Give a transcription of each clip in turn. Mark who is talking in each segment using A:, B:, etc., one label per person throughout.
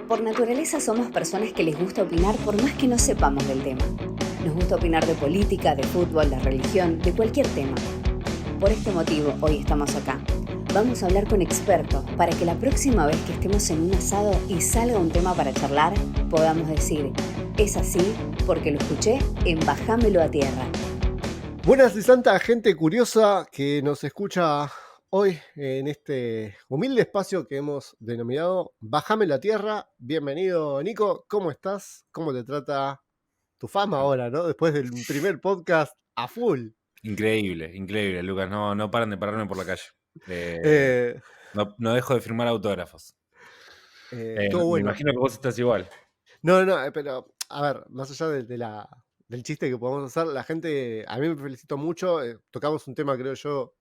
A: Por naturaleza somos personas que les gusta opinar por más que no sepamos del tema. Nos gusta opinar de política, de fútbol, de religión, de cualquier tema. Por este motivo, hoy estamos acá. Vamos a hablar con expertos para que la próxima vez que estemos en un asado y salga un tema para charlar, podamos decir, es así porque lo escuché en Bajámelo a Tierra.
B: Buenas y santa gente curiosa que nos escucha hoy en este humilde espacio que hemos denominado Bajámelo a Tierra. Bienvenido, Nico. ¿Cómo estás? ¿Cómo te trata tu fama ahora, no? Después del primer podcast a full.
C: Increíble, Lucas. No paran de pararme por la calle.
B: Eh,
C: No dejo de firmar autógrafos.
B: Estuvo
C: Me
B: bueno.
C: imagino que vos estás igual.
B: No, pero a ver, más allá del chiste que podemos hacer, la gente, a mí me felicitó mucho. Tocamos un tema, creo yo,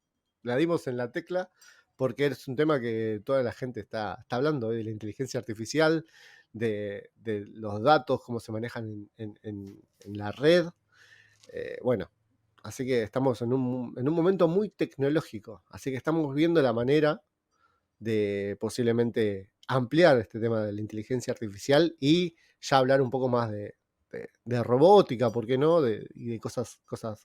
B: la dimos en la tecla, porque es un tema que toda la gente está hablando, de la inteligencia artificial, de los datos, cómo se manejan en la red. Bueno, así que estamos en un momento muy tecnológico, así que estamos viendo la manera de posiblemente ampliar este tema de la inteligencia artificial y ya hablar un poco más de robótica, ¿por qué no? Y de cosas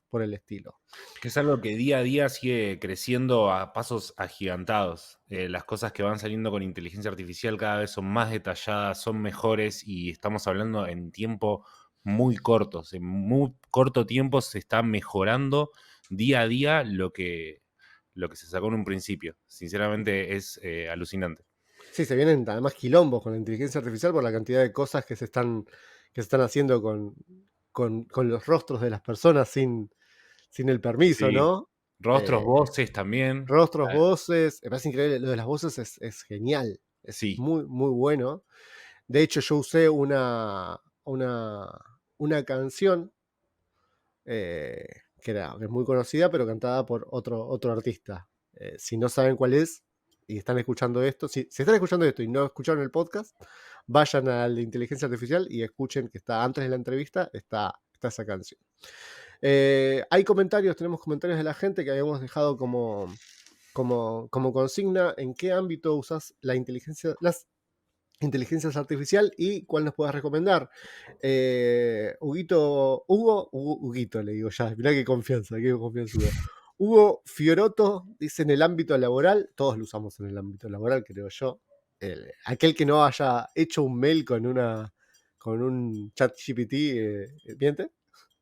B: por el estilo.
C: Que es algo que día a día sigue creciendo a pasos agigantados. Las cosas que van saliendo con inteligencia artificial cada vez son más detalladas, son mejores y estamos hablando en tiempo muy cortos. En muy corto tiempo se está mejorando día a día lo que se sacó en un principio. Sinceramente es alucinante.
B: Sí, se vienen además quilombos con la inteligencia artificial por la cantidad de cosas que se están haciendo con los rostros de las personas sin el permiso,
C: Sí.
B: ¿no?
C: Rostros, voces también.
B: Rostros, voces, me parece increíble, lo de las voces es genial, es
C: Sí.
B: muy, muy bueno. De hecho, yo usé una canción que es muy conocida, pero cantada por otro artista. Si no saben cuál es y están escuchando esto, si están escuchando esto y no escucharon el podcast, vayan a la inteligencia artificial y escuchen que está antes de la entrevista, está esa canción. Hay comentarios, tenemos comentarios de la gente que habíamos dejado como consigna en qué ámbito usas las inteligencias artificial y cuál nos puedas recomendar. Huguito, le digo ya, mirá qué confianza, Hugo. Hugo Fioroto dice en el ámbito laboral, todos lo usamos en el ámbito laboral, creo yo. Aquel que no haya hecho un mail con un chat GPT, ¿miente?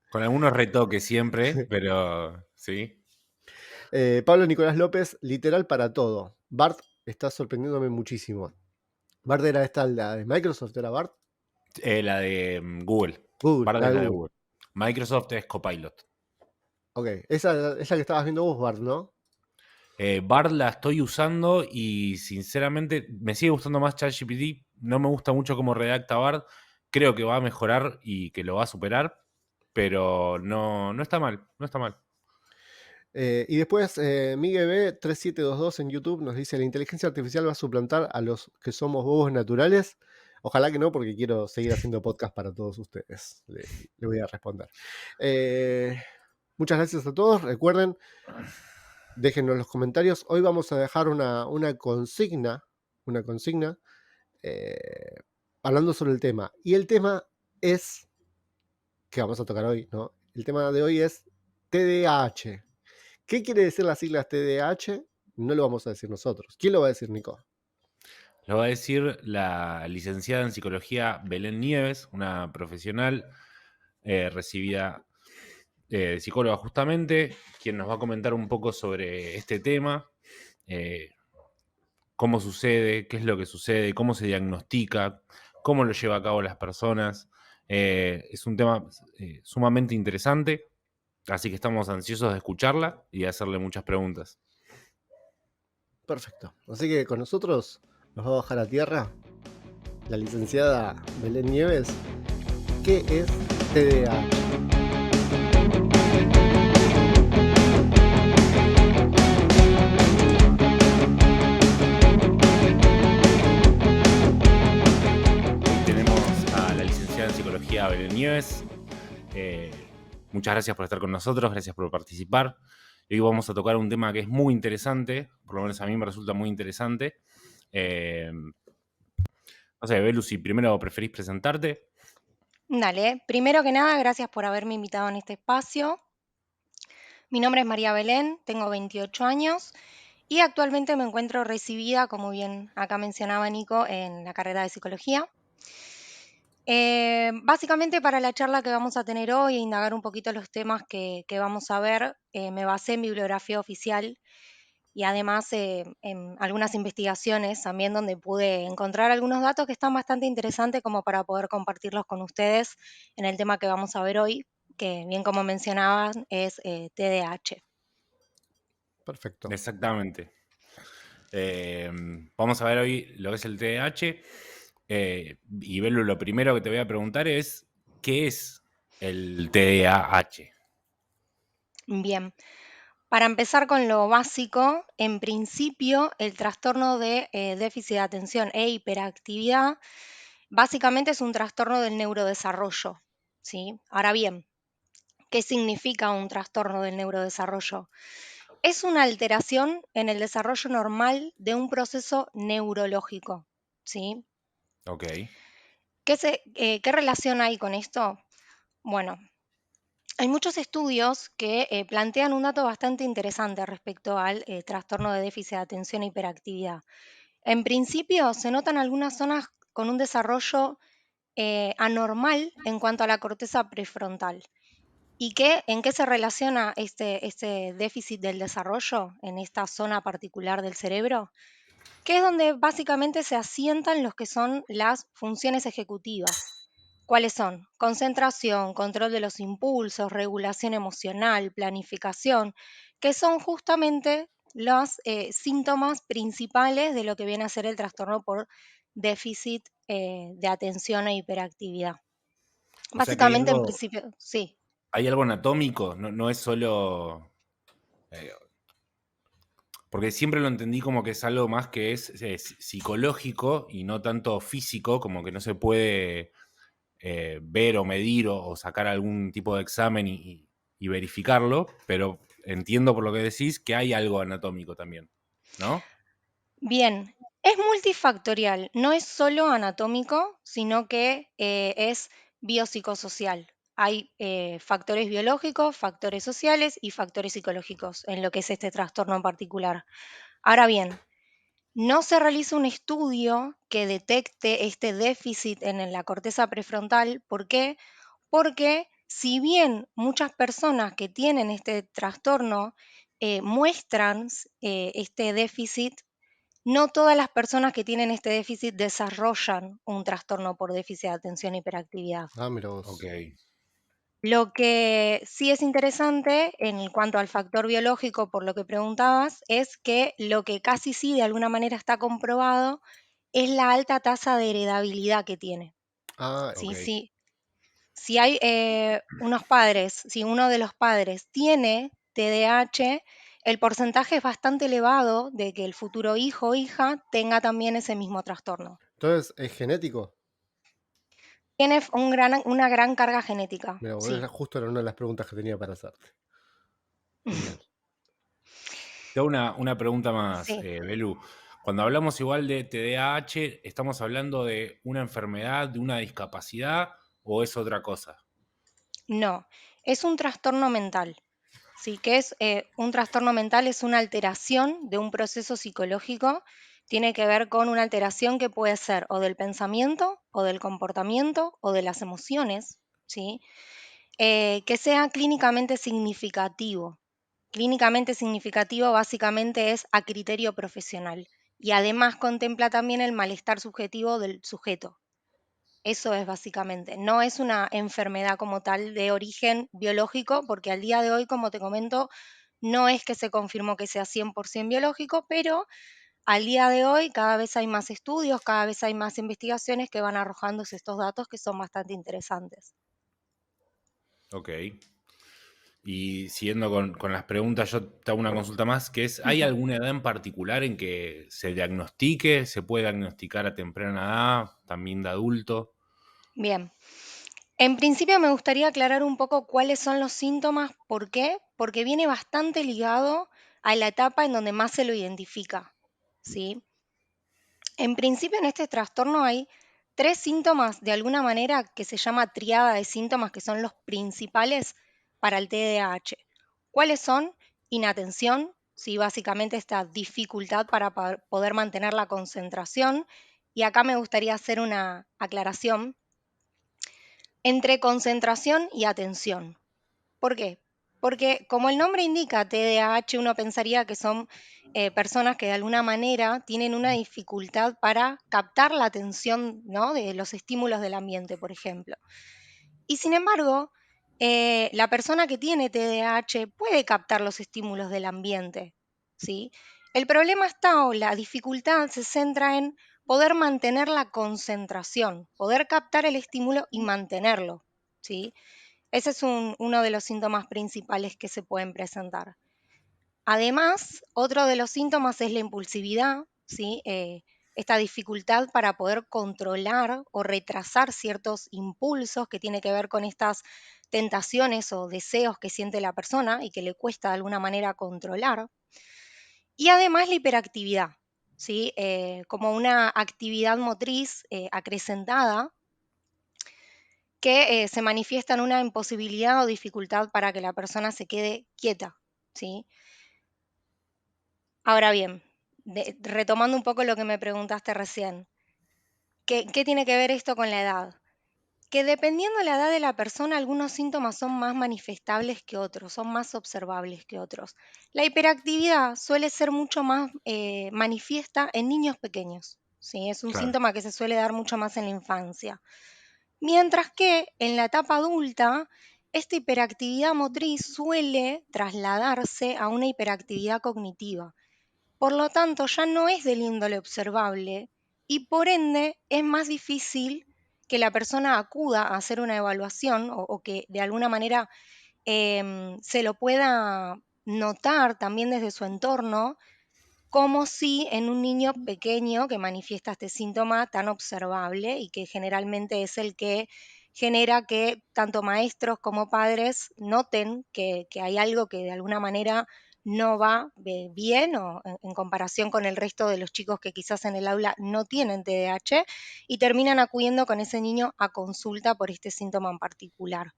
C: Con algunos retoques siempre, pero sí.
B: Pablo Nicolás López, literal para todo. Bart está sorprendiéndome muchísimo. Bart era la de Microsoft, ¿era Bart?
C: La de Google.
B: Google,
C: Bard
B: la
C: es
B: de
C: la de
B: Google.
C: Google. Microsoft es Copilot.
B: Ok, esa es la que estabas viendo vos, Bart, ¿no?
C: Bard la estoy usando y sinceramente me sigue gustando más ChatGPT. No me gusta mucho cómo redacta Bard. Creo que va a mejorar y que lo va a superar, pero no está mal, no está mal.
B: Y después, Miguel B 3722 en YouTube nos dice: ¿la inteligencia artificial va a suplantar a los que somos bobos naturales? Ojalá que no, porque quiero seguir haciendo podcast para todos ustedes. Le voy a responder. Muchas gracias a todos. Recuerden, déjenos los comentarios. Hoy vamos a dejar una consigna. Hablando sobre el tema. Y el tema es que vamos a tocar hoy, ¿no? El tema de hoy es TDAH. ¿Qué quiere decir las siglas TDAH? No lo vamos a decir nosotros. ¿Quién lo va a decir, Nico?
C: Lo va a decir la licenciada en psicología Belén Nieves, una profesional recibida psicóloga justamente, quien nos va a comentar un poco sobre este tema, cómo sucede, qué es lo que sucede, cómo se diagnostica, cómo lo lleva a cabo las personas. Es un tema sumamente interesante, así que estamos ansiosos de escucharla y de hacerle muchas preguntas.
B: Perfecto. Así que con nosotros nos va a bajar a tierra la licenciada Belén Nieves. ¿Qué es TDAH?
C: Belén Nieves, muchas gracias por estar con nosotros, gracias por participar. Hoy vamos a tocar un tema que es muy interesante, por lo menos a mí me resulta muy interesante. No sé, Belu, si primero preferís presentarte.
D: Dale, primero que nada, gracias por haberme invitado en este espacio. Mi nombre es María Belén, tengo 28 años y actualmente me encuentro recibida, como bien acá mencionaba Nico, en la carrera de psicología. Básicamente para la charla que vamos a tener hoy e indagar un poquito los temas que vamos a ver, me basé en bibliografía oficial y además en algunas investigaciones también donde pude encontrar algunos datos que están bastante interesantes como para poder compartirlos con ustedes en el tema que vamos a ver hoy, que bien como mencionaban es TDAH.
B: Perfecto.
C: Exactamente. Vamos a ver hoy lo que es el TDAH. Y Belu, lo primero que te voy a preguntar es, ¿qué es el TDAH?
D: Bien, para empezar con lo básico, en principio el trastorno de déficit de atención e hiperactividad básicamente es un trastorno del neurodesarrollo, ¿sí? Ahora bien, ¿qué significa un trastorno del neurodesarrollo? Es una alteración en el desarrollo normal de un proceso neurológico, ¿sí?
C: Ok.
D: ¿Qué relación hay con esto? Bueno, hay muchos estudios que plantean un dato bastante interesante respecto al trastorno de déficit de atención e hiperactividad. En principio, se notan algunas zonas con un desarrollo anormal en cuanto a la corteza prefrontal. ¿Y en qué se relaciona este déficit del desarrollo en esta zona particular del cerebro? Que es donde básicamente se asientan los que son las funciones ejecutivas. ¿Cuáles son? Concentración, control de los impulsos, regulación emocional, planificación, que son justamente los síntomas principales de lo que viene a ser el trastorno por déficit de atención e hiperactividad.
C: O sea que hay
D: Básicamente, en
C: algo,
D: principio, sí.
C: hay algo anatómico, no es solo... eh, porque siempre lo entendí como que es algo más que es psicológico y no tanto físico, como que no se puede ver o medir o sacar algún tipo de examen y verificarlo, pero entiendo por lo que decís que hay algo anatómico también, ¿no?
D: Bien, es multifactorial, no es solo anatómico, sino que es biopsicosocial. Hay factores biológicos, factores sociales y factores psicológicos en lo que es este trastorno en particular. Ahora bien, no se realiza un estudio que detecte este déficit en la corteza prefrontal. ¿Por qué? Porque si bien muchas personas que tienen este trastorno muestran este déficit, no todas las personas que tienen este déficit desarrollan un trastorno por déficit de atención e hiperactividad.
B: Ah, mira
C: Ok,
B: vos.
D: Lo que sí es interesante en cuanto al factor biológico, por lo que preguntabas, es que lo que casi sí de alguna manera está comprobado es la alta tasa de heredabilidad que tiene.
B: Ah,
C: ok.
D: Sí, sí. Si hay unos padres, si uno de los padres tiene TDAH, el porcentaje es bastante elevado de que el futuro hijo o hija tenga también ese mismo trastorno.
B: entonces es genético.
D: Tiene una gran carga genética,
B: Mira,
D: sí.
B: justo era una de las preguntas que tenía para hacerte. Genial.
C: Te hago una pregunta más,
D: Sí,
C: Belu. Cuando hablamos igual de TDAH, ¿estamos hablando de una enfermedad, de una discapacidad o es otra cosa?
D: no, es un trastorno mental. Sí, que es un trastorno mental, es una alteración de un proceso psicológico, tiene que ver con una alteración que puede ser o del pensamiento, o del comportamiento, o de las emociones, ¿sí? Que sea clínicamente significativo. Clínicamente significativo básicamente es a criterio profesional y además contempla también el malestar subjetivo del sujeto. Eso es básicamente. No es una enfermedad como tal de origen biológico, porque al día de hoy, como te comento, no es que se confirmó que sea 100% biológico, pero al día de hoy cada vez hay más estudios, cada vez hay más investigaciones que van arrojando estos datos que son bastante interesantes.
C: Ok. Y siguiendo con las preguntas, yo te hago una consulta más, que es, ¿hay
D: Ujú.
C: alguna edad en particular en que se diagnostique? ¿Se puede diagnosticar a temprana edad, también de adulto?
D: Bien. En principio me gustaría aclarar un poco cuáles son los síntomas. ¿Por qué? Porque viene bastante ligado a la etapa en donde más se lo identifica, ¿sí? En principio, en este trastorno hay 3 síntomas de alguna manera que se llama triada de síntomas que son los principales para el TDAH. ¿Cuáles son? Inatención, ¿sí? Básicamente esta dificultad para poder mantener la concentración. Y acá me gustaría hacer una aclaración entre concentración y atención. ¿Por qué? Porque como el nombre indica, TDAH, uno pensaría que son personas que de alguna manera tienen una dificultad para captar la atención, ¿no?, de los estímulos del ambiente, por ejemplo. Y sin embargo, la persona que tiene TDAH puede captar los estímulos del ambiente, ¿sí? El problema está, o la dificultad se centra en poder mantener la concentración, poder captar el estímulo y mantenerlo, ¿sí? Ese es uno de los síntomas principales que se pueden presentar. Además, otro de los síntomas es la impulsividad, ¿sí? Esta dificultad para poder controlar o retrasar ciertos impulsos que tiene que ver con estas tentaciones o deseos que siente la persona y que le cuesta de alguna manera controlar. Y además la hiperactividad, ¿sí? Como una actividad motriz acrecentada que se manifiesta en una imposibilidad o dificultad para que la persona se quede quieta, ¿sí? Ahora bien, retomando un poco lo que me preguntaste recién, ¿qué tiene que ver esto con la edad? Que dependiendo de la edad de la persona, algunos síntomas son más manifestables que otros, son más observables que otros. La hiperactividad suele ser mucho más manifiesta en niños pequeños, ¿sí? Es un
C: Claro.
D: síntoma que se suele dar mucho más en la infancia. Mientras que en la etapa adulta, esta hiperactividad motriz suele trasladarse a una hiperactividad cognitiva. Por lo tanto, ya no es del índole observable y por ende es más difícil que la persona acuda a hacer una evaluación o que de alguna manera se lo pueda notar también desde su entorno, como si en un niño pequeño que manifiesta este síntoma tan observable y que generalmente es el que genera que tanto maestros como padres noten que hay algo que de alguna manera no va bien o en comparación con el resto de los chicos que quizás en el aula no tienen TDAH y terminan acudiendo con ese niño a consulta por este síntoma en particular.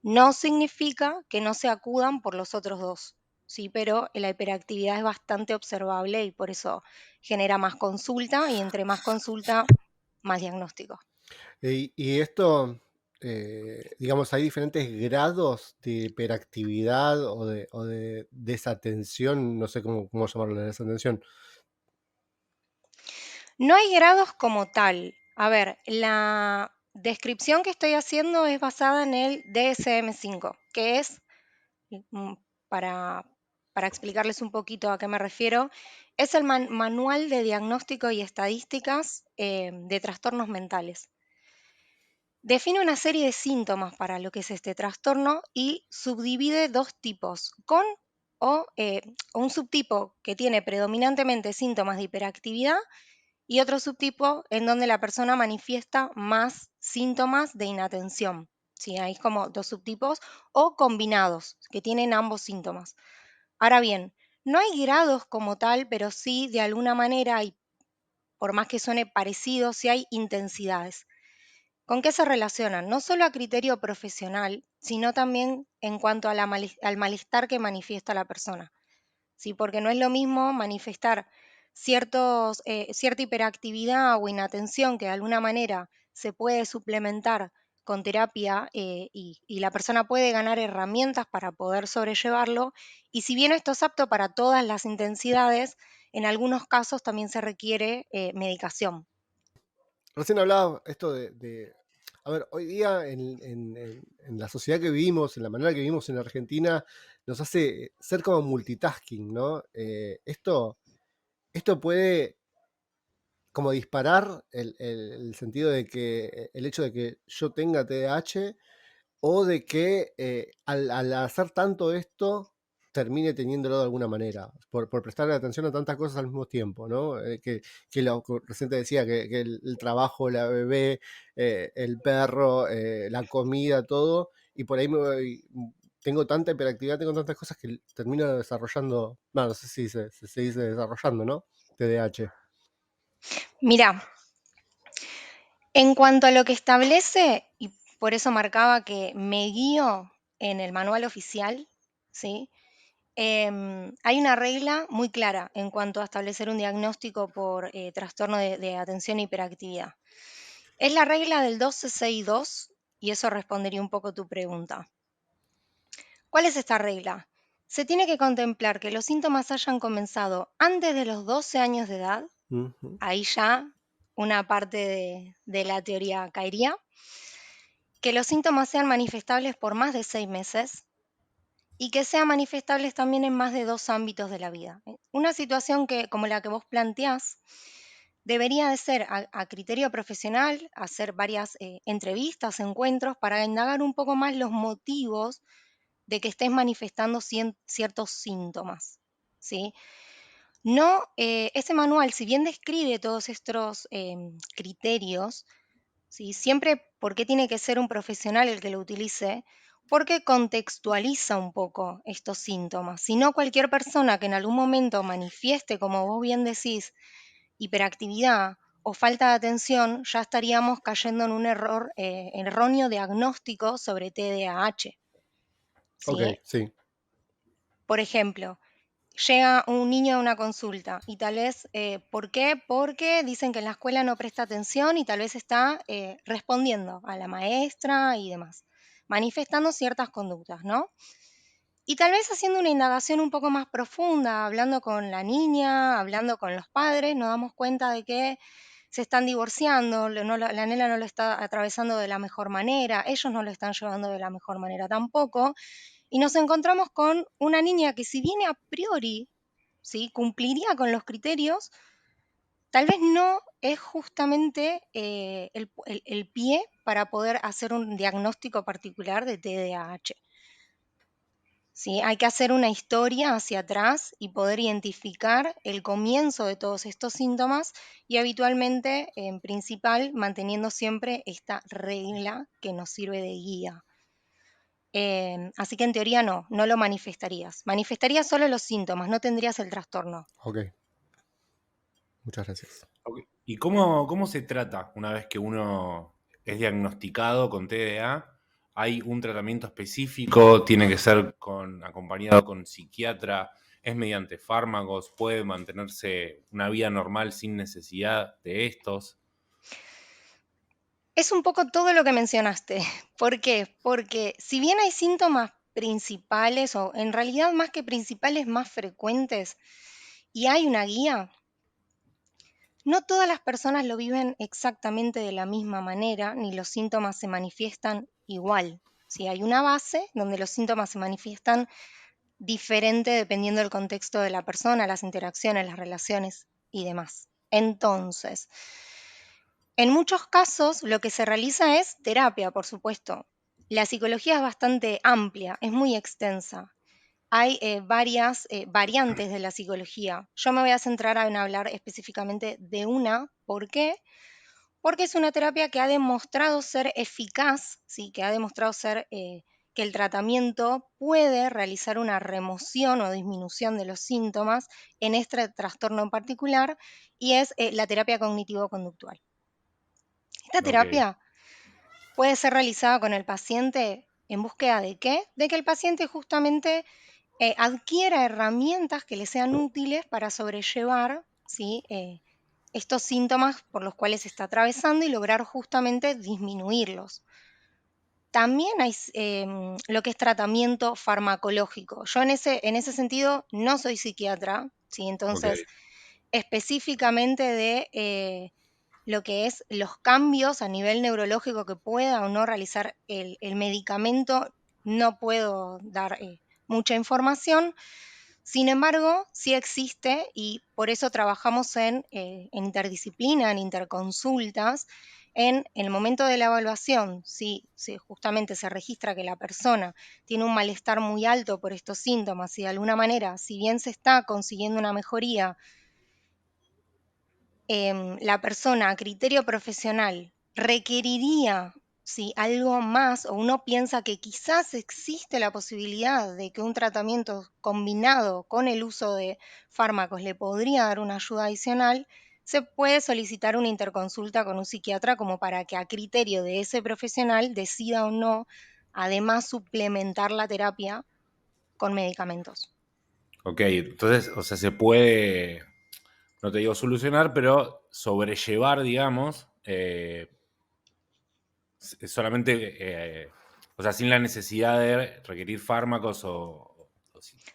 D: No significa que no se acudan por los otros dos, sí, pero la hiperactividad es bastante observable y por eso genera más consulta y entre más consulta, más diagnóstico.
B: Y esto, digamos, hay diferentes grados de hiperactividad o de desatención, no sé cómo llamarlo, de desatención.
D: No hay grados como tal. A ver, la descripción que estoy haciendo es basada en el DSM-5, que es, mm, para, para explicarles un poquito a qué me refiero, es el manual de diagnóstico y estadísticas de trastornos mentales. Define una serie de síntomas para lo que es este trastorno y subdivide dos tipos, con o un subtipo que tiene predominantemente síntomas de hiperactividad y otro subtipo en donde la persona manifiesta más síntomas de inatención. ¿Sí? Hay como dos subtipos o combinados que tienen ambos síntomas. Ahora bien, no hay grados como tal, pero sí de alguna manera, y por más que suene parecido, sí hay intensidades. ¿Con qué se relacionan? No solo a criterio profesional, sino también en cuanto a al malestar que manifiesta la persona. ¿Sí? Porque no es lo mismo manifestar cierta hiperactividad o inatención que de alguna manera se puede suplementar con terapia y la persona puede ganar herramientas para poder sobrellevarlo. Y si bien esto es apto para todas las intensidades, en algunos casos también se requiere medicación.
B: Recién hablaba esto a ver, hoy día en la sociedad que vivimos, en la manera que vivimos en Argentina, nos hace ser como multitasking, ¿no? Esto puede como disparar el sentido de que el hecho de que yo tenga TDAH o de que al hacer tanto esto termine teniéndolo de alguna manera, por prestarle atención a tantas cosas al mismo tiempo, ¿no? Que lo que recién te decía, que el trabajo, la bebé, el perro, la comida, todo, y por ahí tengo tanta hiperactividad, tengo tantas cosas que termino desarrollando, no sé si se dice desarrollando, ¿no? TDAH.
D: Mira, En cuanto a lo que establece, y por eso marcaba que me guío en el manual oficial, ¿sí? Hay una regla muy clara en cuanto a establecer un diagnóstico por trastorno de atención e hiperactividad. Es la regla del 1262 y eso respondería un poco tu pregunta. ¿Cuál es esta regla? Se tiene que contemplar que los síntomas hayan comenzado antes de los 12 años de edad,
B: Ujú.
D: ahí ya una parte de la teoría caería, que los síntomas sean manifestables por más de 6 meses y que sean manifestables también en más de 2 ámbitos de la vida. Una situación que, como la que vos planteás, debería de ser a criterio profesional, hacer varias entrevistas, encuentros, para indagar un poco más los motivos de que estés manifestando ciertos síntomas, ¿sí? No, ese manual, si bien describe todos estos criterios, ¿sí? Siempre, ¿por qué tiene que ser un profesional el que lo utilice? Porque contextualiza un poco estos síntomas. Si no, cualquier persona que en algún momento manifieste, como vos bien decís, hiperactividad o falta de atención, ya estaríamos cayendo en un error erróneo diagnóstico sobre TDAH,
B: Ok,
D: ¿sí?
B: sí.
D: Por ejemplo, llega un niño a una consulta y tal vez, ¿por qué? Porque dicen que en la escuela no presta atención y tal vez está respondiendo a la maestra y demás, manifestando ciertas conductas, ¿no? Y tal vez haciendo una indagación un poco más profunda, hablando con la niña, hablando con los padres, nos damos cuenta de que se están divorciando, la nena no lo está atravesando de la mejor manera, ellos no lo están llevando de la mejor manera tampoco, y nos encontramos con una niña que si bien a priori, ¿sí?, cumpliría con los criterios, tal vez no es justamente el pie para poder hacer un diagnóstico particular de TDAH. ¿Sí? Hay que hacer una historia hacia atrás y poder identificar el comienzo de todos estos síntomas y habitualmente, en principal, manteniendo siempre esta regla que nos sirve de guía. Así que en teoría no lo manifestarías. Manifestarías solo los síntomas, no tendrías el trastorno.
B: Ok, muchas gracias.
C: Ok. ¿Y cómo se trata una vez que uno es diagnosticado con TDA? ¿Hay un tratamiento específico? ¿Tiene que ser acompañado con psiquiatra? ¿Es mediante fármacos? ¿Puede mantenerse una vida normal sin necesidad de estos?
D: Es un poco todo lo que mencionaste. ¿Por qué? Porque si bien hay síntomas principales, o en realidad más que principales, más frecuentes, y hay una guía, no todas las personas lo viven exactamente de la misma manera, ni los síntomas se manifiestan igual. Sí, hay una base donde los síntomas se manifiestan diferente dependiendo del contexto de la persona, las interacciones, las relaciones y demás. Entonces, en muchos casos lo que se realiza es terapia, por supuesto. La psicología es bastante amplia, es muy extensa. Hay varias variantes de la psicología. Yo me voy a centrar en hablar específicamente de una. ¿Por qué? Porque es una terapia que ha demostrado ser eficaz, ¿sí? Que ha demostrado ser que el tratamiento puede realizar una remoción o disminución de los síntomas en este trastorno en particular, y es la terapia cognitivo-conductual. Esta
C: Ok,
D: terapia puede ser realizada con el paciente en búsqueda de qué? De que el paciente justamente adquiera herramientas que le sean útiles para sobrellevar, ¿sí?, estos síntomas por los cuales está atravesando y lograr justamente disminuirlos. También hay lo que es tratamiento farmacológico. Yo en ese sentido no soy psiquiatra, ¿sí?
C: ok,
D: Entonces, específicamente de lo que es los cambios a nivel neurológico que pueda o no realizar el medicamento, no puedo dar mucha información. Sin embargo, sí existe y por eso trabajamos en interdisciplina, en interconsultas, en el momento de la evaluación, si justamente se registra que la persona tiene un malestar muy alto por estos síntomas y de alguna manera, si bien se está consiguiendo una mejoría, la persona a criterio profesional requeriría, ¿sí?, algo más, o uno piensa que quizás existe la posibilidad de que un tratamiento combinado con el uso de fármacos le podría dar una ayuda adicional, se puede solicitar una interconsulta con un psiquiatra como para que a criterio de ese profesional decida o no, además, suplementar la terapia con medicamentos.
C: Ok, entonces, o sea, se puede, no te digo solucionar, pero sobrellevar, digamos, solamente, o sea, sin la necesidad de requerir fármacos o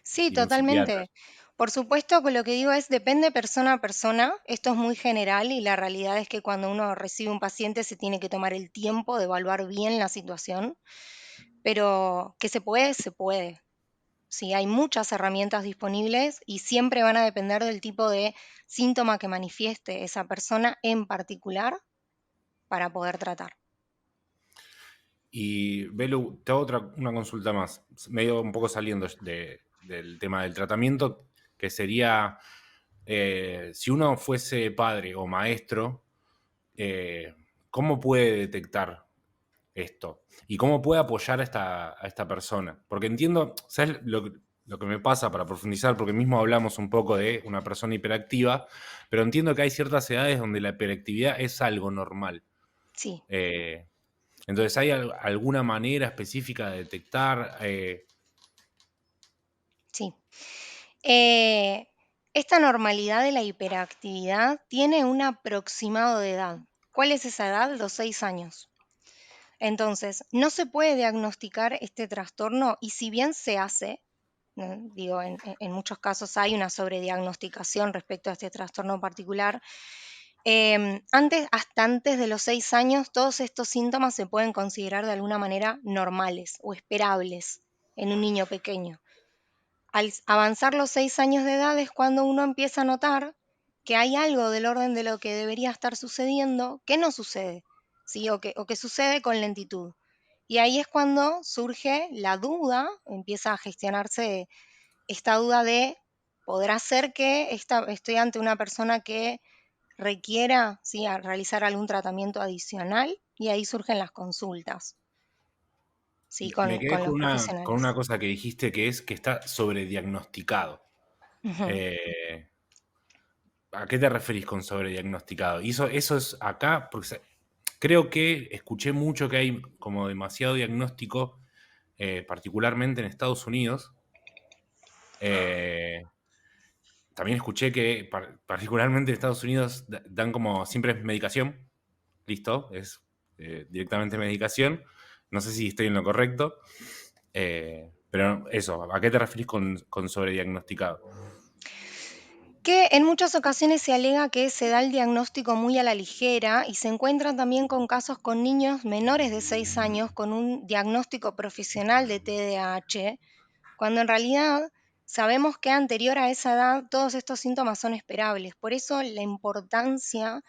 D: Sí,
C: ir a un psiquiatra.
D: totalmente. Por supuesto que lo que digo es depende persona a persona. Esto es muy general y la realidad es que cuando uno recibe un paciente se tiene que tomar el tiempo de evaluar bien la situación, pero que se puede, se puede. Sí, hay muchas herramientas disponibles y siempre van a depender del tipo de síntoma que manifieste esa persona en particular para poder tratar.
C: Y Belu, te hago una consulta más, medio un poco saliendo del tema del tratamiento, que sería, si uno fuese padre o maestro, ¿cómo puede detectar esto? ¿Y cómo puede apoyar a esta persona? Porque entiendo, ¿sabes lo que me pasa para profundizar? Porque mismo hablamos un poco de una persona hiperactiva, pero entiendo que hay ciertas edades donde la hiperactividad es algo normal.
D: Sí,
C: Eh, entonces, ¿hay alguna manera específica de detectar?
D: sí. Eh, esta normalidad de la hiperactividad tiene un aproximado de edad. ¿Cuál es esa edad? Los 6 años. Entonces, no se puede diagnosticar este trastorno y si bien se hace, ¿no? Digo, en muchos casos hay una sobrediagnosticación respecto a este trastorno particular, hasta antes de los 6 años, todos estos síntomas se pueden considerar de alguna manera normales o esperables en un niño pequeño. Al avanzar los 6 años de edad es cuando uno empieza a notar que hay algo del orden de lo que debería estar sucediendo que no sucede, ¿sí? O que sucede con lentitud. Y ahí es cuando surge la duda, empieza a gestionarse esta duda de, ¿podrá ser que estoy ante una persona que requiera, ¿sí?, a realizar algún tratamiento adicional? Y ahí surgen las consultas, ¿sí?,
C: Me quedé
D: con los
C: con una
D: profesionales.
C: cosa que dijiste que es que está sobrediagnosticado.
D: Ujú.
C: Eh, ¿A qué te referís con sobrediagnosticado? Y eso es acá, porque creo que escuché mucho que hay como demasiado diagnóstico, particularmente en Estados Unidos. Eh, También escuché que particularmente en Estados Unidos dan como siempre es medicación, listo, es directamente medicación. No sé si estoy en lo correcto, pero eso, ¿a qué te referís con sobrediagnosticado?
D: Que en muchas ocasiones se alega que se da el diagnóstico muy a la ligera y se encuentran también con casos con niños menores de 6 años con un diagnóstico profesional de TDAH, cuando en realidad sabemos que anterior a esa edad todos estos síntomas son esperables. Por eso la importancia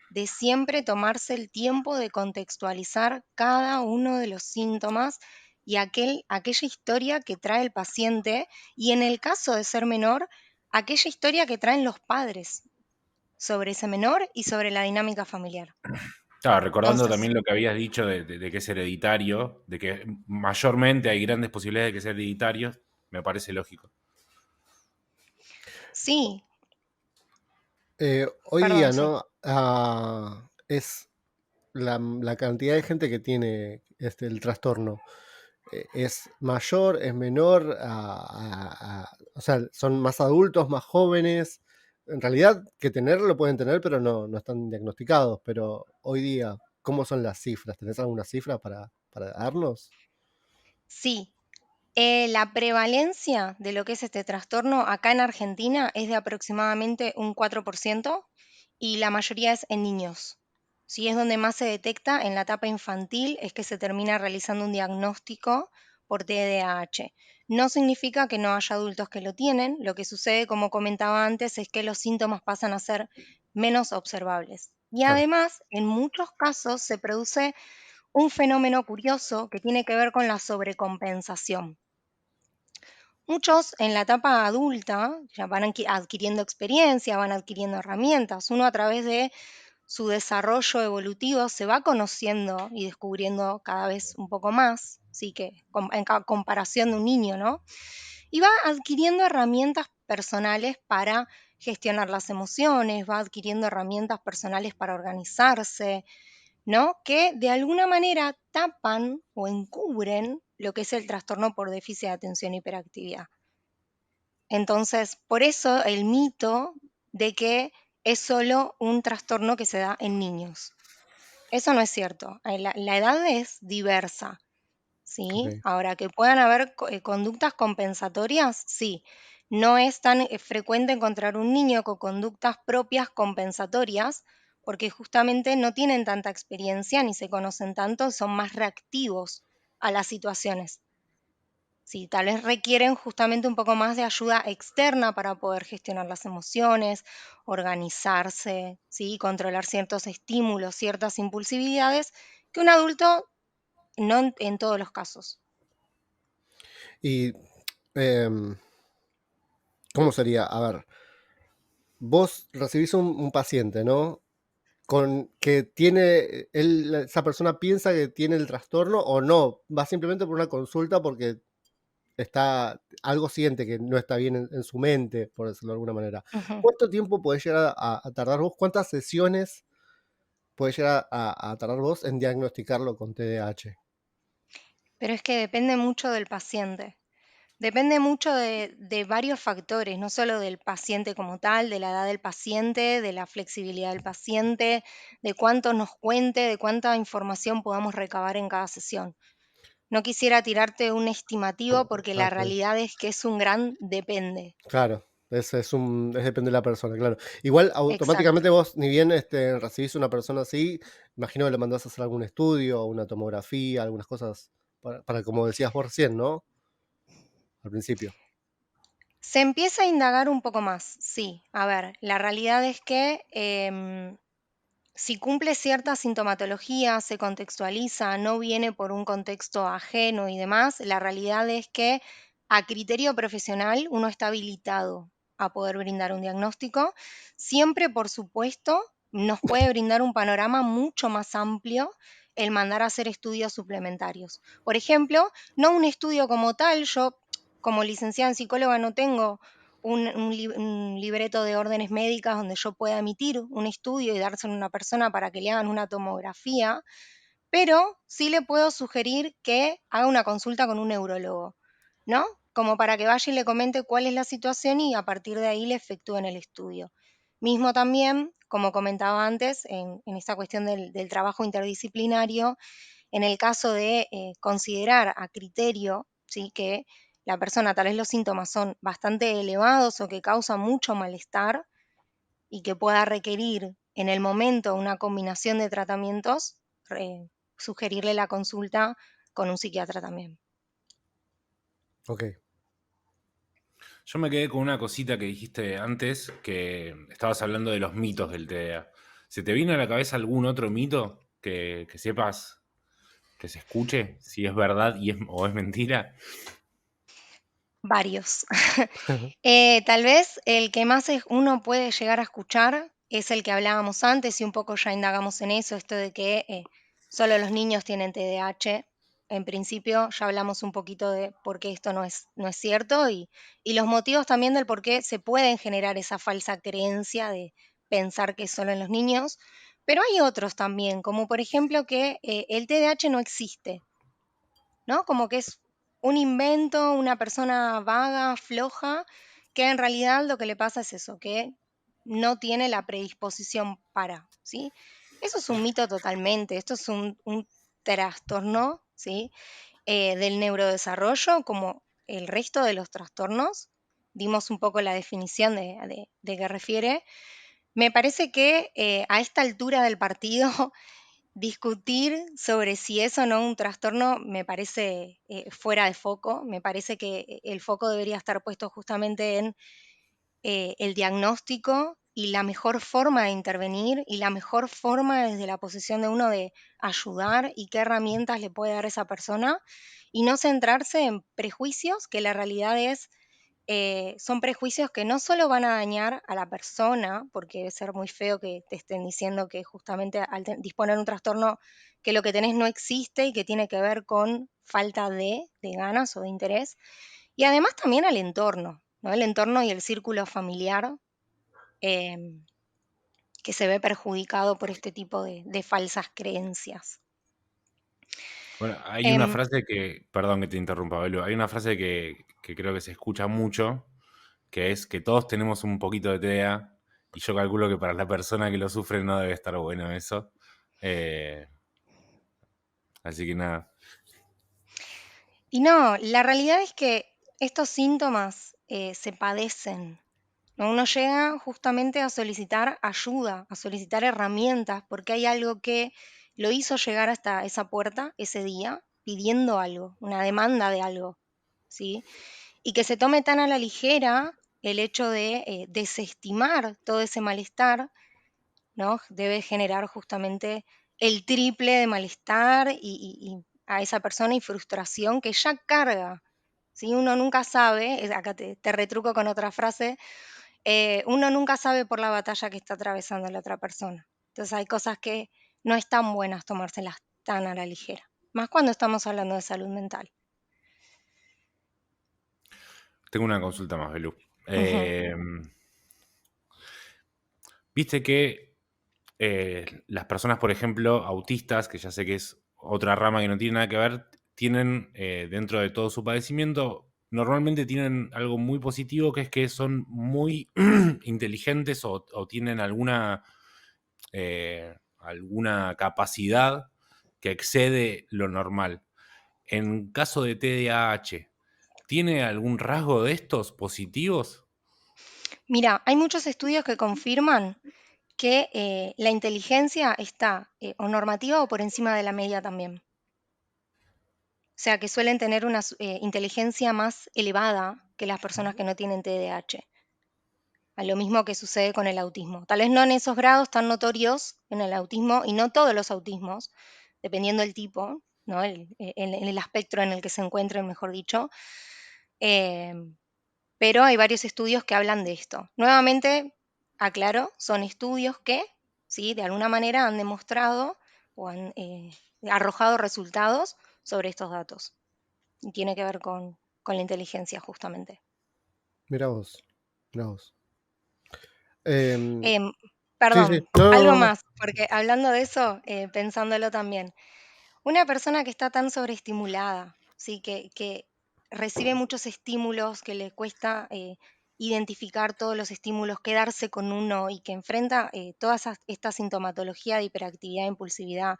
D: de siempre tomarse el tiempo de contextualizar cada uno de los síntomas y aquella historia que trae el paciente y en el caso de ser menor, aquella historia que traen los padres sobre ese menor y sobre la dinámica familiar.
C: Claro, recordando
D: Entonces,
C: también lo que habías dicho de que es hereditario, de que mayormente hay grandes posibilidades de que sea hereditario, me parece lógico.
D: sí,
B: Hoy
D: perdón,
B: día,
D: sí.
B: ¿no? Es la cantidad de gente que tiene el trastorno. ¿Es mayor, es menor? O sea, ¿son más adultos, más jóvenes? En realidad, que tenerlo lo pueden tener, pero no están diagnosticados. Pero hoy día, ¿cómo son las cifras? ¿Tenés alguna cifra para darnos?
D: Sí, la prevalencia de lo que es este trastorno acá en Argentina es de aproximadamente un 4% y la mayoría es en niños. Sí, es donde más se detecta en la etapa infantil, es que se termina realizando un diagnóstico por TDAH. No significa que no haya adultos que lo tienen, lo que sucede, como comentaba antes, es que los síntomas pasan a ser menos observables. Y
B: Claro.
D: además, en muchos casos se produce un fenómeno curioso que tiene que ver con la sobrecompensación. Muchos en la etapa adulta ya van adquiriendo experiencia, van adquiriendo herramientas. Uno a través de su desarrollo evolutivo se va conociendo y descubriendo cada vez un poco más, sí que comparación de un niño, ¿no? Y va adquiriendo herramientas personales para gestionar las emociones, va adquiriendo herramientas personales para organizarse, ¿no? Que de alguna manera tapan o encubren lo que es el trastorno por déficit de atención e hiperactividad. Entonces, por eso el mito de que es solo un trastorno que se da en niños. Eso no es cierto. La edad es diversa, ¿sí?
B: Ok.
D: Ahora, que puedan haber conductas compensatorias, sí. No es tan frecuente encontrar un niño con conductas propias compensatorias, porque justamente no tienen tanta experiencia ni se conocen tanto, son más reactivos a las situaciones. Sí, tal vez requieren justamente un poco más de ayuda externa para poder gestionar las emociones, organizarse, ¿sí? Controlar ciertos estímulos, ciertas impulsividades, que un adulto no en todos los casos.
B: Y, em, ¿cómo sería? A ver, vos recibís un paciente, ¿no? Con que tiene, esa persona piensa que tiene el trastorno o no, va simplemente por una consulta porque algo siente que no está bien en su mente, por decirlo de alguna manera.
D: Ujú.
B: ¿Cuánto tiempo podés llegar a tardar vos? ¿Cuántas sesiones podés llegar a tardar vos en diagnosticarlo con TDAH?
D: Pero es que depende mucho del paciente. Depende mucho de varios factores, no solo del paciente como tal, de la edad del paciente, de la flexibilidad del paciente, de cuánto nos cuente, de cuánta información podamos recabar en cada sesión. No quisiera tirarte un estimativo porque
B: Ah,
D: la
B: está bien.
D: realidad es que es un gran depende.
B: Claro, depende de la persona, claro. Igual
D: Exacto.
B: automáticamente vos, ni bien recibís una persona así, imagino que le mandás a hacer algún estudio, una tomografía, algunas cosas para como decías vos recién, ¿no? Al principio.
D: Se empieza a indagar un poco más, sí. A ver, la realidad es que si cumple cierta sintomatología, se contextualiza, no viene por un contexto ajeno y demás, la realidad es que a criterio profesional uno está habilitado a poder brindar un diagnóstico. Siempre, por supuesto, nos puede brindar un panorama mucho más amplio el mandar a hacer estudios suplementarios. Por ejemplo, no un estudio como tal, yo como licenciada en psicóloga no tengo un libreto de órdenes médicas donde yo pueda emitir un estudio y dárselo a una persona para que le hagan una tomografía, pero sí le puedo sugerir que haga una consulta con un neurólogo, ¿no? Como para que vaya y le comente cuál es la situación y a partir de ahí le efectúen el estudio. Mismo también, como comentaba antes, en esta cuestión del trabajo interdisciplinario, en el caso de considerar a criterio, ¿sí? Que la persona, tal vez los síntomas son bastante elevados o que causan mucho malestar y que pueda requerir en el momento una combinación de tratamientos, sugerirle la consulta con un psiquiatra también.
B: Ok.
C: Yo me quedé con una cosita que dijiste antes, que estabas hablando de los mitos del TDA. ¿Se te vino a la cabeza algún otro mito que sepas que se escuche, si es verdad o es mentira?
D: Varios. Tal vez el que más uno puede llegar a escuchar es el que hablábamos antes y un poco ya indagamos en eso, esto de que solo los niños tienen TDAH. En principio ya hablamos un poquito de por qué esto no es cierto y los motivos también del por qué se pueden generar esa falsa creencia de pensar que es solo en los niños. Pero hay otros también, como por ejemplo que el TDAH no existe, ¿no? Como que es un invento, una persona vaga, floja, que en realidad lo que le pasa es eso, que no tiene la predisposición para, ¿sí? Eso es un mito totalmente, esto es un trastorno, ¿sí? Del neurodesarrollo, como el resto de los trastornos. Dimos un poco la definición de qué refiere. Me parece que a esta altura del partido discutir sobre si es o no un trastorno me parece fuera de foco. Me parece que el foco debería estar puesto justamente en el diagnóstico y la mejor forma de intervenir y la mejor forma desde la posición de uno de ayudar y qué herramientas le puede dar esa persona y no centrarse en prejuicios que la realidad es son prejuicios que no solo van a dañar a la persona, porque debe ser muy feo que te estén diciendo que justamente al disponer un trastorno que lo que tenés no existe y que tiene que ver con falta de ganas o de interés, y además también al entorno, ¿no? El entorno y el círculo familiar em, que se ve perjudicado por este tipo de falsas creencias.
C: Bueno, hay una
D: Em,
C: frase que, perdón que te interrumpa, Belu, hay una frase que creo que se escucha mucho, que es que todos tenemos un poquito de TDA, y yo calculo que para la persona que lo sufre no debe estar bueno eso. Eh, así que nada.
D: Y no, la realidad es que estos síntomas se padecen, ¿no? Uno llega justamente a solicitar ayuda, a solicitar herramientas, porque hay algo que lo hizo llegar hasta esa puerta ese día, pidiendo algo, una demanda de algo, ¿sí? Y que se tome tan a la ligera el hecho de desestimar todo ese malestar, ¿no? Debe generar justamente el triple de malestar y a esa persona y frustración que ya carga. ¿Sí? Uno nunca sabe, acá te retruco con otra frase, uno nunca sabe por la batalla que está atravesando la otra persona. Entonces hay cosas que no están buenas tomárselas tan a la ligera, más cuando estamos hablando de salud mental.
C: Tengo una consulta más, Belu.
D: Ujú.
C: Viste que las personas, por ejemplo, autistas, que ya sé que es otra rama que no tiene nada que ver, tienen dentro de todo su padecimiento, normalmente tienen algo muy positivo, que es que son muy inteligentes o tienen alguna capacidad que excede lo normal. En caso de TDAH, ¿tiene algún rasgo de estos positivos?
D: Mira, hay muchos estudios que confirman que la inteligencia está o normativa o por encima de la media también. O sea, que suelen tener una inteligencia más elevada que las personas que no tienen TDAH. A lo mismo que sucede con el autismo. Tal vez no en esos grados tan notorios en el autismo y no todos los autismos, dependiendo del tipo, ¿no? En el espectro en el que se encuentren, mejor dicho. Pero hay varios estudios que hablan de esto. Nuevamente, aclaro, son estudios que, ¿sí? De alguna manera han demostrado o han arrojado resultados sobre estos datos. Y tiene que ver con la inteligencia, justamente.
B: Mirá vos, mirá vos. Em,
D: Em,
B: sí, sí.
D: Perdón,
B: No, no,
D: algo
B: no, no.
D: más, porque hablando de eso, pensándolo también, una persona que está tan sobreestimulada, ¿sí? Que recibe muchos estímulos, que le cuesta identificar todos los estímulos, quedarse con uno y que enfrenta toda esta sintomatología de hiperactividad, impulsividad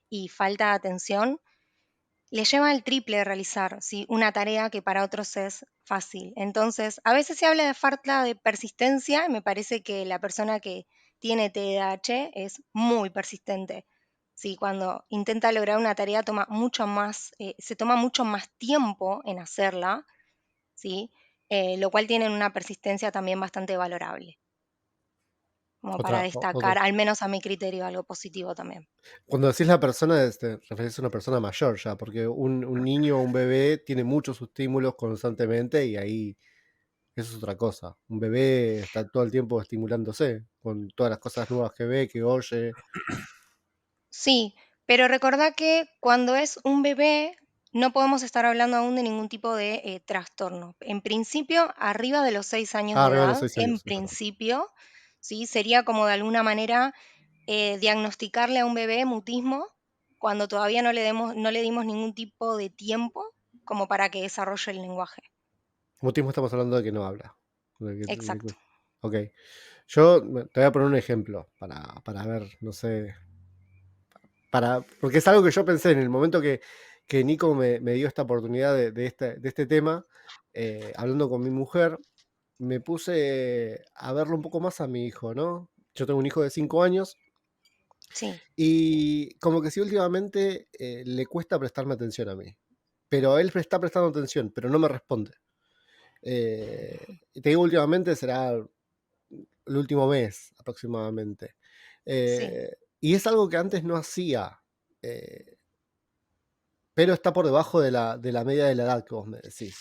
D: y falta de atención, le lleva el triple realizar, ¿sí? Una tarea que para otros es fácil. Entonces, a veces se habla de falta de persistencia, y me parece que la persona que tiene TDAH es muy persistente. ¿Sí? Cuando intenta lograr una tarea toma mucho más, se toma mucho más tiempo en hacerla, ¿sí? Lo cual tiene una persistencia también bastante valorable, como para
B: Otra.
D: destacar, al menos a mi criterio, algo positivo también.
B: Cuando decís la persona, te referís a una persona mayor ya, porque un niño o un bebé tiene muchos estímulos constantemente y ahí eso es otra cosa. Un bebé está todo el tiempo estimulándose con todas las cosas nuevas que ve, que oye.
D: Sí, pero recordá que cuando es un bebé no podemos estar hablando aún de ningún tipo de trastorno. En principio, arriba de los 6 años
B: Ah,
D: de
B: arriba de los
D: edad,
B: 6
D: en
B: años, es verdad.
D: principio, ¿sí? Sería como de alguna manera diagnosticarle a un bebé mutismo cuando todavía no le dimos ningún tipo de tiempo como para que desarrolle el lenguaje.
B: Mutismo estamos hablando de que no habla.
D: Exacto.
B: Ok. Yo te voy a poner un ejemplo para ver, no sé, porque es algo que yo pensé en el momento que Nico me dio esta oportunidad de este tema, hablando con mi mujer, me puse a verlo un poco más a mi hijo, ¿no? Yo tengo un hijo de 5 años
D: Sí,
B: y como que sí últimamente le cuesta prestarme atención a mí, pero él está prestando atención, pero no me responde. Y te digo últimamente, será el último mes aproximadamente.
D: sí.
B: Y es algo que antes no hacía. eh, pero está por debajo de la media de la edad que vos me decís.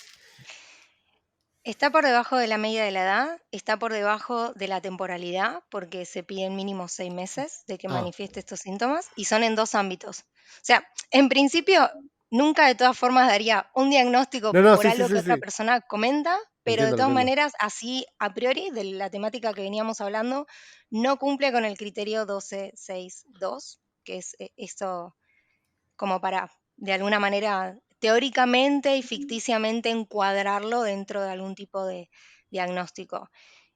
D: Está por debajo de la media de la edad, está por debajo de la temporalidad, porque se piden mínimo 6 meses de que
B: Ah,
D: manifieste estos síntomas, y son en 2 ámbitos. O sea, en principio, nunca de todas formas daría un diagnóstico
B: no, no,
D: por
B: sí, sí,
D: algo que
B: sí,
D: otra
B: sí.
D: persona comenta, pero de
B: Entiendo, lo
D: todas
B: entiendo.
D: maneras, así a priori, de la temática que veníamos hablando, no cumple con el criterio 12.6.2, que es esto como para, de alguna manera, teóricamente y ficticiamente encuadrarlo dentro de algún tipo de diagnóstico.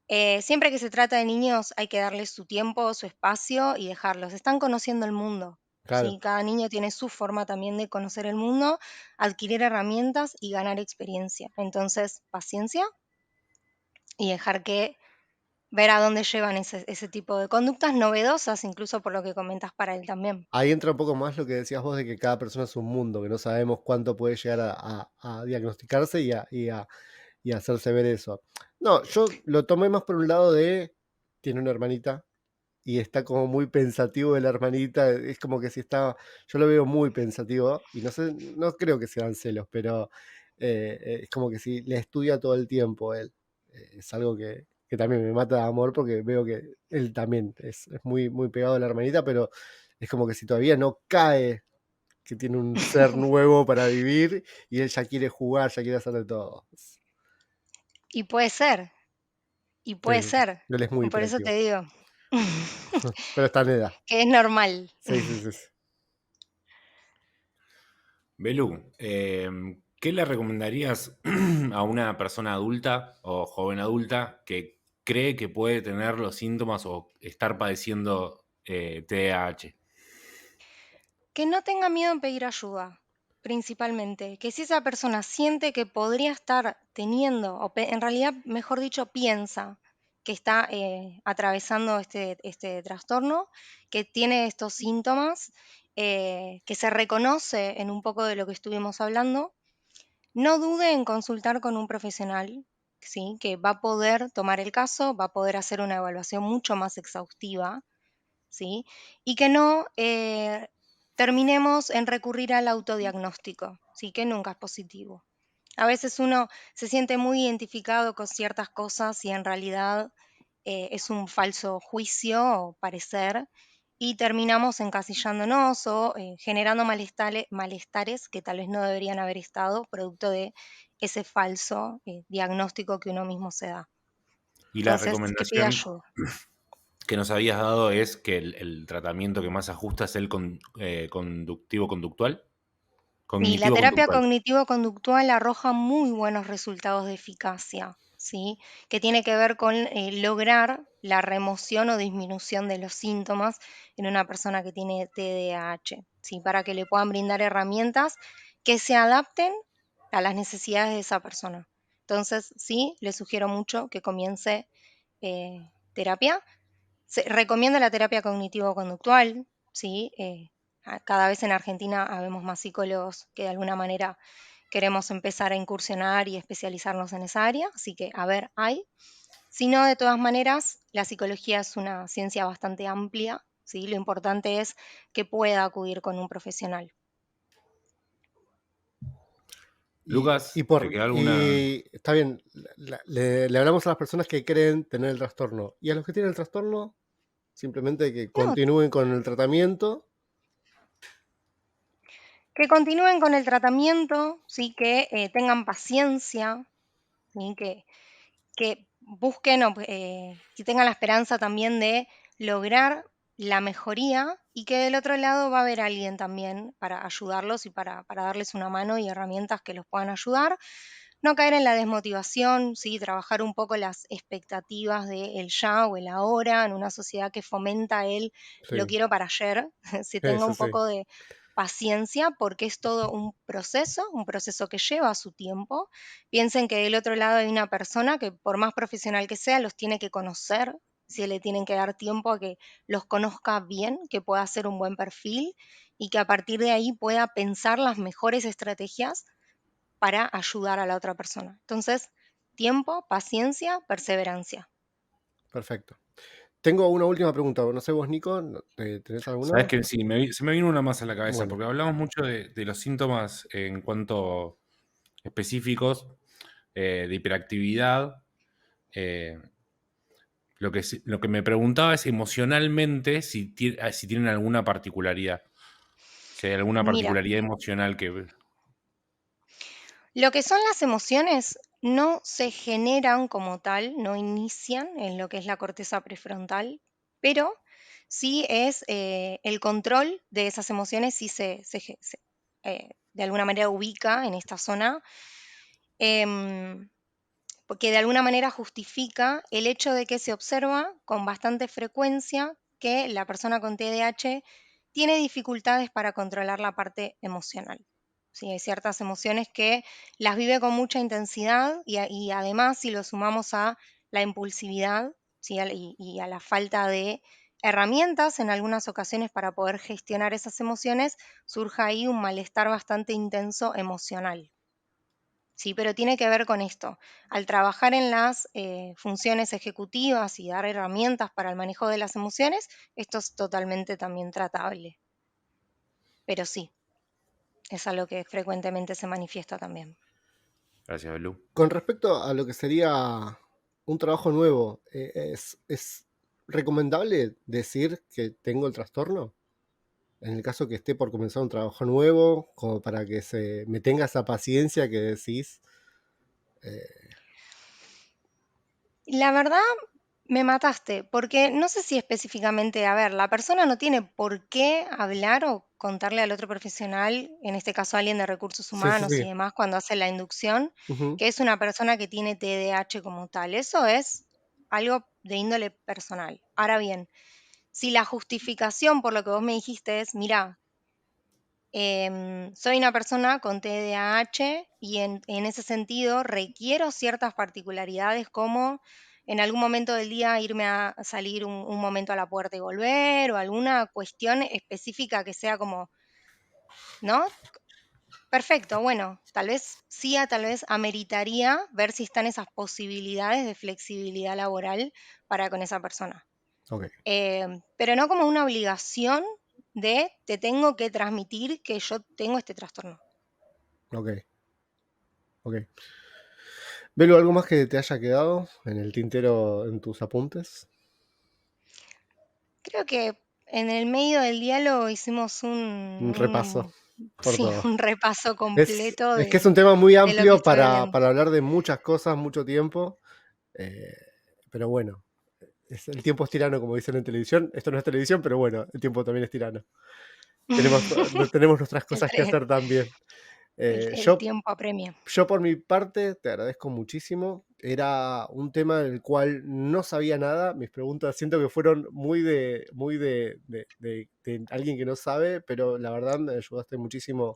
D: Siempre que se trata de niños hay que darles su tiempo, su espacio y dejarlos. Están conociendo el mundo,
B: Claro.
D: ¿sí? Cada niño tiene su forma también de conocer el mundo, adquirir herramientas y ganar experiencia. Entonces, paciencia y dejar que ver a dónde llevan ese tipo de conductas novedosas, incluso por lo que comentas para él también.
B: Ahí entra un poco más lo que decías vos de que cada persona es un mundo, que no sabemos cuánto puede llegar a diagnosticarse y a hacerse ver eso. No, yo lo tomé más por un lado de, tiene una hermanita y está como muy pensativo de la hermanita, es como que si está, yo lo veo muy pensativo y no sé, no creo que sean celos, pero es como que si le estudia todo el tiempo él. Es algo que también me mata de amor porque veo que él también es muy, muy pegado a la hermanita, pero es como que si todavía no cae que tiene un ser nuevo para vivir y él ya quiere jugar, ya quiere hacer de todo.
D: Y puede ser, y puede
B: Él,
D: ser.
B: él es muy
D: Por eso te
B: hiperactivo,
D: digo
B: pero está en edad.
D: que es normal.
B: Sí, sí, sí.
C: Belú, ¿qué le recomendarías a una persona adulta o joven adulta que cree que puede tener los síntomas o estar padeciendo TDAH?
D: Que no tenga miedo en pedir ayuda, principalmente. Que si esa persona siente que podría estar teniendo, en realidad, mejor dicho, piensa que está atravesando este trastorno, que tiene estos síntomas, que se reconoce en un poco de lo que estuvimos hablando, no dude en consultar con un profesional, ¿sí? Que va a poder tomar el caso, va a poder hacer una evaluación mucho más exhaustiva, ¿sí? Y que no terminemos en recurrir al autodiagnóstico, ¿sí? Que nunca es positivo. A veces uno se siente muy identificado con ciertas cosas y en realidad es un falso juicio o parecer y terminamos encasillándonos o generando malestares que tal vez no deberían haber estado producto de ese falso diagnóstico que uno mismo se da.
C: Y la
D: Entonces, que pida
C: recomendación
D: ayuda.
C: que nos habías dado es que el tratamiento que más ajusta es el conductivo-conductual.
D: Y la terapia
C: Cognitivo-conductual.
D: cognitivo-conductual arroja muy buenos resultados de eficacia, ¿sí? Que tiene que ver con lograr la remoción o disminución de los síntomas en una persona que tiene TDAH, ¿sí? Para que le puedan brindar herramientas que se adapten a las necesidades de esa persona. Entonces, sí, le sugiero mucho que comience terapia. Se recomienda la terapia cognitivo-conductual, ¿sí? Cada vez en Argentina habemos más psicólogos que de alguna manera queremos empezar a incursionar y especializarnos en esa área, así que, a ver, hay. Si no, de todas maneras, la psicología es una ciencia bastante amplia, ¿sí? Lo importante es que pueda acudir con un profesional.
B: Y
C: Lucas, ¿te queda alguna?
B: y está bien, le hablamos a las personas que creen tener el trastorno. Y a los que tienen el trastorno, simplemente que
D: No,
B: continúen con el tratamiento.
D: que continúen con el tratamiento, ¿sí? Que tengan paciencia, ¿sí? Que busquen que tengan la esperanza también de lograr la mejoría y que del otro lado va a haber alguien también para ayudarlos y para darles una mano y herramientas que los puedan ayudar. No caer en la desmotivación, ¿sí? Trabajar un poco las expectativas de el ya o el ahora en una sociedad que fomenta el lo
B: Sí,
D: quiero para ayer, se tenga
B: sí,
D: un
B: sí,
D: poco de paciencia porque es todo un proceso que lleva su tiempo. Piensen que del otro lado hay una persona que por más profesional que sea, los tiene que conocer, si le tienen que dar tiempo a que los conozca bien, que pueda hacer un buen perfil y que a partir de ahí pueda pensar las mejores estrategias para ayudar a la otra persona. Entonces, tiempo, paciencia, perseverancia.
B: perfecto. Tengo una última pregunta. No sé vos, Nico, ¿tenés
C: Sabes
B: alguna?
C: que sí, se me vino una más a la cabeza,
B: Bueno,
C: porque hablamos mucho de los síntomas en cuanto específicos, de hiperactividad. eh, lo que me preguntaba es emocionalmente si tienen alguna particularidad, si hay alguna
D: Mira,
C: particularidad emocional que...
D: lo que son las emociones no se generan como tal, no inician en lo que es la corteza prefrontal, pero sí es el control de esas emociones, sí de alguna manera ubica en esta zona, em, porque de alguna manera justifica el hecho de que se observa con bastante frecuencia que la persona con TDAH tiene dificultades para controlar la parte emocional. Sí, hay ciertas emociones que las vive con mucha intensidad y además si lo sumamos a la impulsividad, ¿sí? Y a la falta de herramientas en algunas ocasiones para poder gestionar esas emociones, surge ahí un malestar bastante intenso emocional. Sí, pero tiene que ver con esto. Al trabajar en las funciones ejecutivas y dar herramientas para el manejo de las emociones, esto es totalmente también tratable. Pero sí, es algo que frecuentemente se manifiesta también.
C: Gracias, Belu.
B: Con respecto a lo que sería un trabajo nuevo, ¿es recomendable decir que tengo el trastorno? En el caso que esté por comenzar un trabajo nuevo, como para que me tenga esa paciencia que decís.
D: La verdad, me mataste, porque no sé si específicamente, a ver, la persona no tiene por qué hablar o contarle al otro profesional, en este caso alguien de recursos
B: Sí, sí,
D: humanos y
B: sí.
D: demás, cuando hace la inducción,
B: Ujú.
D: que es una persona que tiene TDAH como tal. Eso es algo de índole personal. Ahora bien, si la justificación por lo que vos me dijiste es, mira, soy una persona con TDAH y en ese sentido requiero ciertas particularidades como en algún momento del día irme a salir un momento a la puerta y volver o alguna cuestión específica que sea como, ¿no? Perfecto, bueno, tal vez sí, tal vez ameritaría ver si están esas posibilidades de flexibilidad laboral para con esa persona.
B: Ok,
D: Pero no como una obligación de te tengo que transmitir que yo tengo este trastorno.
B: ok, ok. Velo, ¿algo más que te haya quedado en el tintero en tus apuntes?
D: Creo que en el medio del diálogo hicimos
B: Un repaso por
D: sí,
B: todo.
D: un repaso
B: Es,
D: completo
B: es que es un tema muy
D: de lo que
B: amplio
D: estuve
B: para
D: viendo.
B: hablar de muchas cosas, mucho tiempo. eh, pero bueno, el tiempo es tirano, como dicen en televisión. Esto no es televisión, pero bueno, el tiempo también es tirano. Tenemos nuestras
D: El,
B: cosas que
D: tre-
B: hacer también.
D: el
B: Yo
D: tiempo apremia.
B: Yo por mi parte te agradezco muchísimo. Era un tema del cual no sabía nada. Mis preguntas siento que fueron muy de alguien que no sabe, pero la verdad me ayudaste muchísimo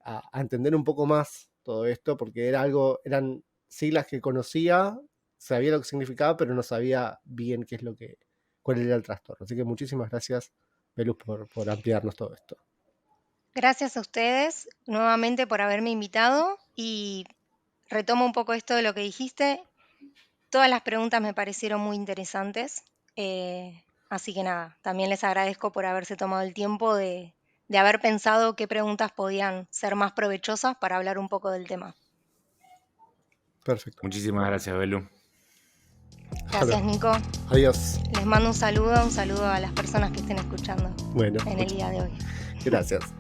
B: a entender un poco más todo esto, porque eran siglas que conocía, sabía lo que significaba, pero no sabía bien cuál era el trastorno. Así que muchísimas gracias, Belus, por ampliarnos todo esto.
D: Gracias a ustedes nuevamente por haberme invitado y retomo un poco esto de lo que dijiste. Todas las preguntas me parecieron muy interesantes, así que nada, también les agradezco por haberse tomado el tiempo de haber pensado qué preguntas podían ser más provechosas para hablar un poco del tema.
B: Perfecto.
C: Muchísimas gracias, Belu.
D: Gracias, Nico.
B: Adiós.
D: Les mando un saludo a las personas que estén escuchando
B: Bueno,
D: en el día de hoy.
B: gracias.